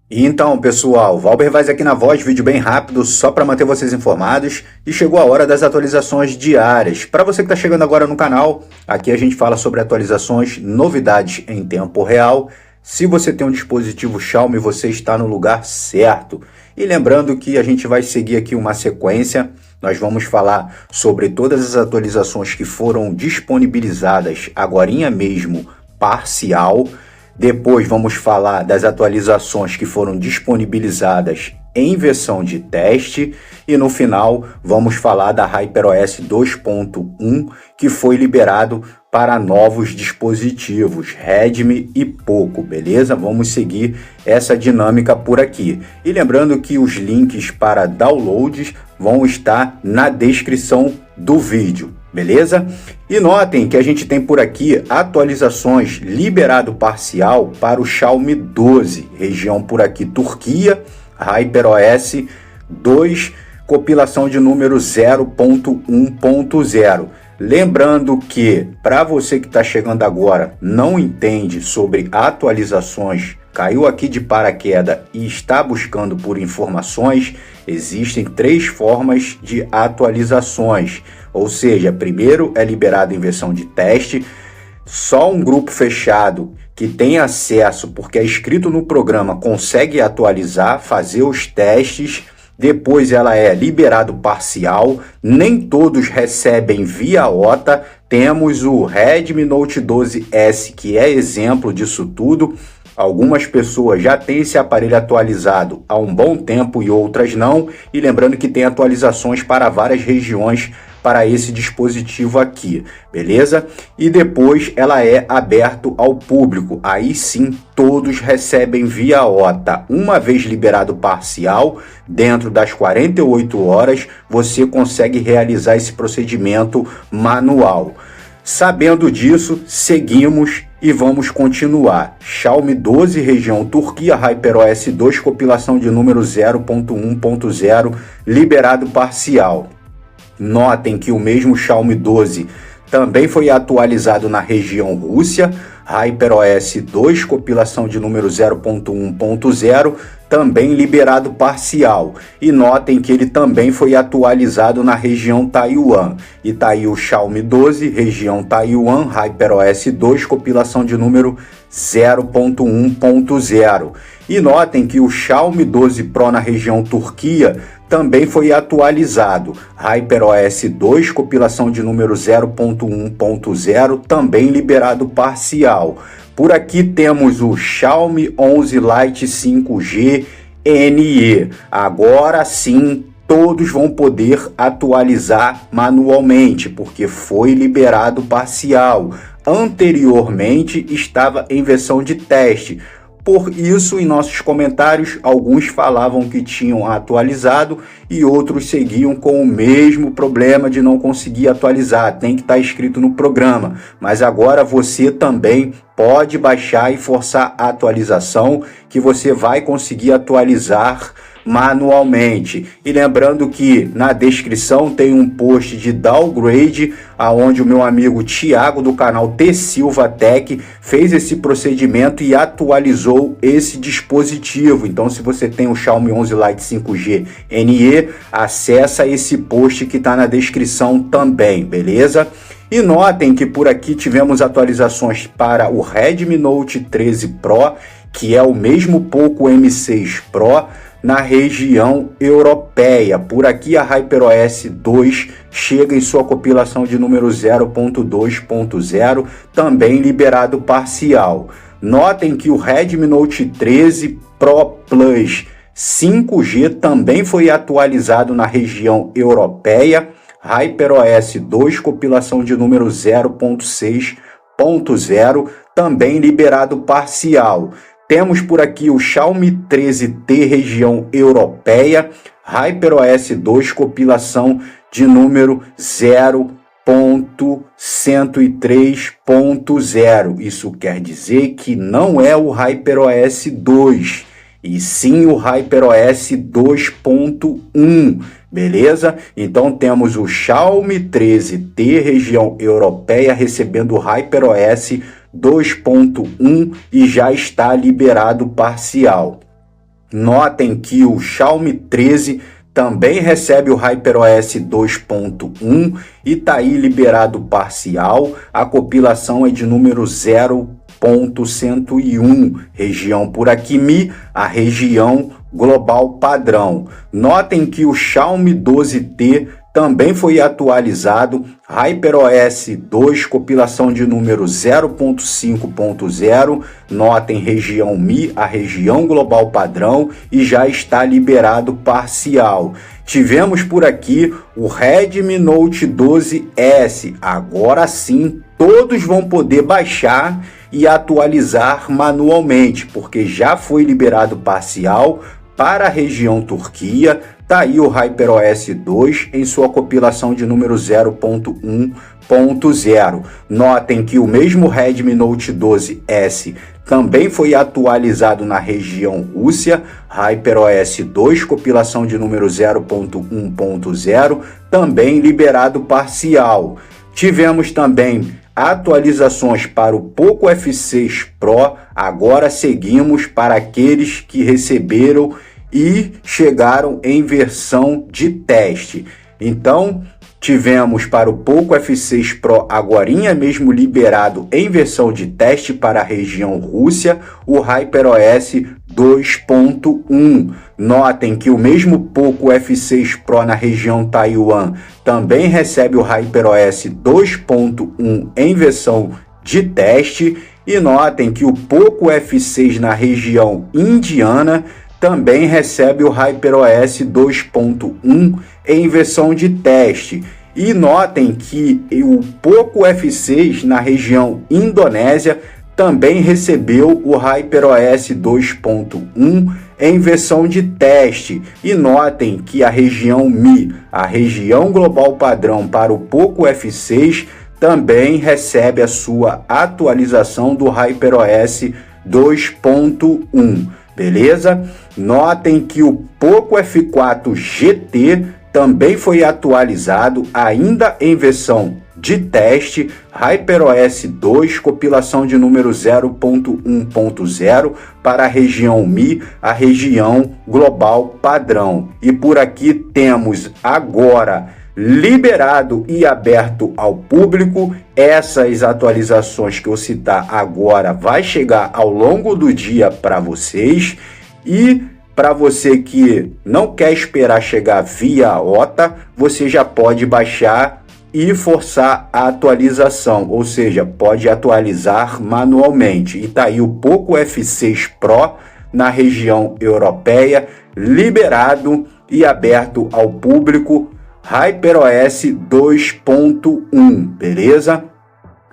E então, pessoal, Valber Vaz aqui na voz, vídeo bem rápido, só para manter vocês informados. E chegou a hora das atualizações diárias. Para você que está chegando agora no canal, aqui a gente fala sobre atualizações, novidades em tempo real. Se você tem um dispositivo Xiaomi, você está no lugar certo. E lembrando que a gente vai seguir aqui uma sequência. Nós vamos falar sobre todas as atualizações que foram disponibilizadas agorinha mesmo, parcial. Depois vamos falar das atualizações que foram disponibilizadas em versão de teste e no final vamos falar da HyperOS 2.1 que foi liberado para novos dispositivos Redmi e Poco, beleza? Vamos seguir essa dinâmica por aqui. E lembrando que os links para downloads vão estar na descrição do vídeo. Beleza? E notem que a gente tem por aqui atualizações liberado parcial para o Xiaomi 12, região por aqui Turquia, HyperOS 2, compilação de número 0.1.0. Lembrando que, para você que está chegando agora, não entende sobre atualizações, caiu aqui de paraquedas e está buscando por informações, existem 3 formas de atualizações. Ou seja, primeiro é liberado em versão de teste, só um grupo fechado que tem acesso, porque é inscrito no programa, consegue atualizar, fazer os testes. Depois ela é liberado parcial, nem todos recebem via OTA. Temos o Redmi Note 12S, que é exemplo disso tudo. Algumas pessoas já têm esse aparelho atualizado há um bom tempo e outras não. E lembrando que tem atualizações para várias regiões para esse dispositivo aqui, beleza? E depois ela é aberto ao público. Aí sim, todos recebem via OTA. Uma vez liberado parcial, dentro das 48 horas, você consegue realizar esse procedimento manual. Sabendo disso, seguimos e vamos continuar. Xiaomi 12, região Turquia, HyperOS 2, compilação de número 0.1.0, liberado parcial. Notem que o mesmo Xiaomi 12 também foi atualizado na região Rússia, HyperOS 2, compilação de número 0.1.0, também liberado parcial. E notem que ele também foi atualizado na região Taiwan. E tá aí o Xiaomi 12, região Taiwan, HyperOS 2, compilação de número 0.1.0. E notem que o Xiaomi 12 Pro na região Turquia também foi atualizado. HyperOS 2, compilação de número 0.1.0, também liberado parcial. Por aqui temos o Xiaomi 11 Lite 5G NE. Agora sim, todos vão poder atualizar manualmente, porque foi liberado parcial. Anteriormente estava em versão de teste. Por isso, em nossos comentários, alguns falavam que tinham atualizado e outros seguiam com o mesmo problema de não conseguir atualizar. Tem que estar escrito no programa. Mas agora você também pode baixar e forçar a atualização, que você vai conseguir atualizar manualmente. E lembrando que na descrição tem um post de downgrade, aonde o meu amigo Thiago do canal T Silva Tech fez esse procedimento e atualizou esse dispositivo. Então, se você tem o Xiaomi 11 Lite 5G NE, acessa esse post que está na descrição também, beleza? E notem que por aqui tivemos atualizações para o Redmi Note 13 Pro, que é o mesmo Poco M6 Pro, na região europeia. Por aqui a HyperOS 2 chega em sua compilação de número 0.2.0, também liberado parcial. Notem que o Redmi Note 13 Pro Plus 5G também foi atualizado na região europeia. HyperOS 2, compilação de número 0.6.0, também liberado parcial. Temos por aqui o Xiaomi 13T, região europeia, HyperOS 2, compilação de número 0.103.0. Isso quer dizer que não é o HyperOS 2, e sim o HyperOS 2.1, beleza? Então temos o Xiaomi 13T, região europeia, recebendo o HyperOS 2.1 e já está liberado parcial. Notem que o Xiaomi 13 também recebe o HyperOS 2.1 e está aí liberado parcial. A compilação é de número 0.101, região por aqui Mi, a região global padrão. Notem que o Xiaomi 12T também foi atualizado, HyperOS 2, compilação de número 0.5.0, notem região Mi, a região global padrão, e já está liberado parcial. Tivemos por aqui o Redmi Note 12S, agora sim todos vão poder baixar e atualizar manualmente, porque já foi liberado parcial para a região Turquia. Tá aí o HyperOS 2 em sua compilação de número 0.1.0. Notem que o mesmo Redmi Note 12S também foi atualizado na região Rússia, HyperOS 2, compilação de número 0.1.0, também liberado parcial. Tivemos também atualizações para o Poco F6 Pro, agora seguimos para aqueles que receberam e chegaram em versão de teste. Então, tivemos para o Poco F6 Pro agorinha mesmo liberado em versão de teste para a região Rússia, o HyperOS 2.1. Notem que o mesmo Poco F6 Pro na região Taiwan também recebe o HyperOS 2.1 em versão de teste. E notem que o Poco F6 na região indiana também recebe o HyperOS 2.1 em versão de teste. E notem que o Poco F6 na região Indonésia também recebeu o HyperOS 2.1 em versão de teste. E notem que a região Mi, a região global padrão para o Poco F6, também recebe a sua atualização do HyperOS 2.1. Beleza? Notem que o Poco F4 GT também foi atualizado, ainda em versão de teste, HyperOS 2, compilação de número 0.1.0 para a região Mi, a região global padrão. E por aqui temos agora liberado e aberto ao público. Essas atualizações que eu citar agora vai chegar ao longo do dia para vocês. E para você que não quer esperar chegar via OTA, você já pode baixar e forçar a atualização, ou seja, pode atualizar manualmente. E tá aí o Poco F6 Pro na região europeia, liberado e aberto ao público, HyperOS 2.1, beleza?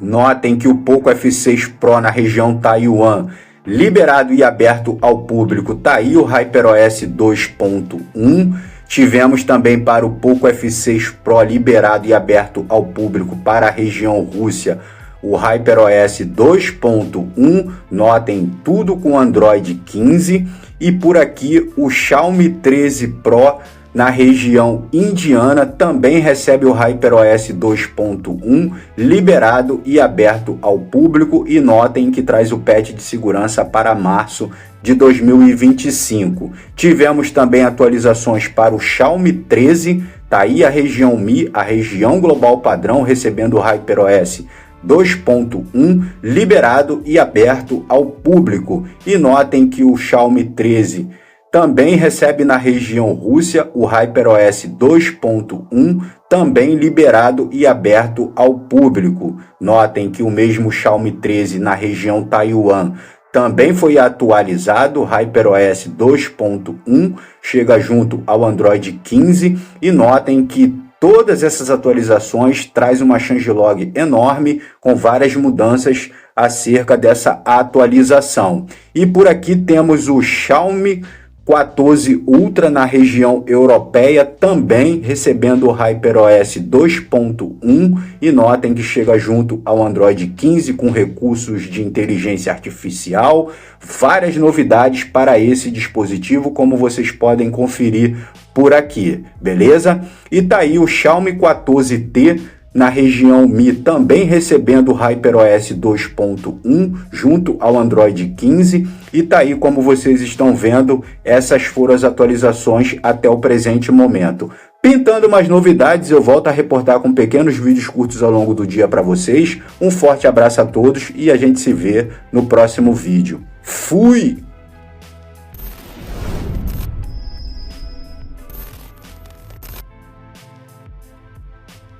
Notem que o Poco F6 Pro na região Taiwan, liberado e aberto ao público, tá aí o HyperOS 2.1. Tivemos também para o Poco F6 Pro liberado e aberto ao público para a região Rússia, o HyperOS 2.1. Notem tudo com Android 15. E por aqui o Xiaomi 13 Pro na região indiana também recebe o HyperOS 2.1 liberado e aberto ao público. E notem que traz o patch de segurança para março de 2025. Tivemos também atualizações para o Xiaomi 13, tá aí a região Mi, a região global padrão, recebendo o HyperOS 2.1 liberado e aberto ao público. E notem que o Xiaomi 13 também recebe na região Rússia o HyperOS 2.1, também liberado e aberto ao público. Notem que o mesmo Xiaomi 13 na região Taiwan também foi atualizado, HyperOS 2.1, chega junto ao Android 15. E notem que todas essas atualizações traz uma changelog enorme com várias mudanças acerca dessa atualização. E por aqui temos o Xiaomi 14 Ultra na região europeia, também recebendo o HyperOS 2.1. E notem que chega junto ao Android 15 com recursos de inteligência artificial. Várias novidades para esse dispositivo, como vocês podem conferir por aqui, beleza? E tá aí o Xiaomi 14T na região Mi também recebendo o HyperOS 2.1 junto ao Android 15, e tá aí, como vocês estão vendo, essas foram as atualizações até o presente momento. Pintando mais novidades, eu volto a reportar com pequenos vídeos curtos ao longo do dia para vocês. Um forte abraço a todos e a gente se vê no próximo vídeo. Fui!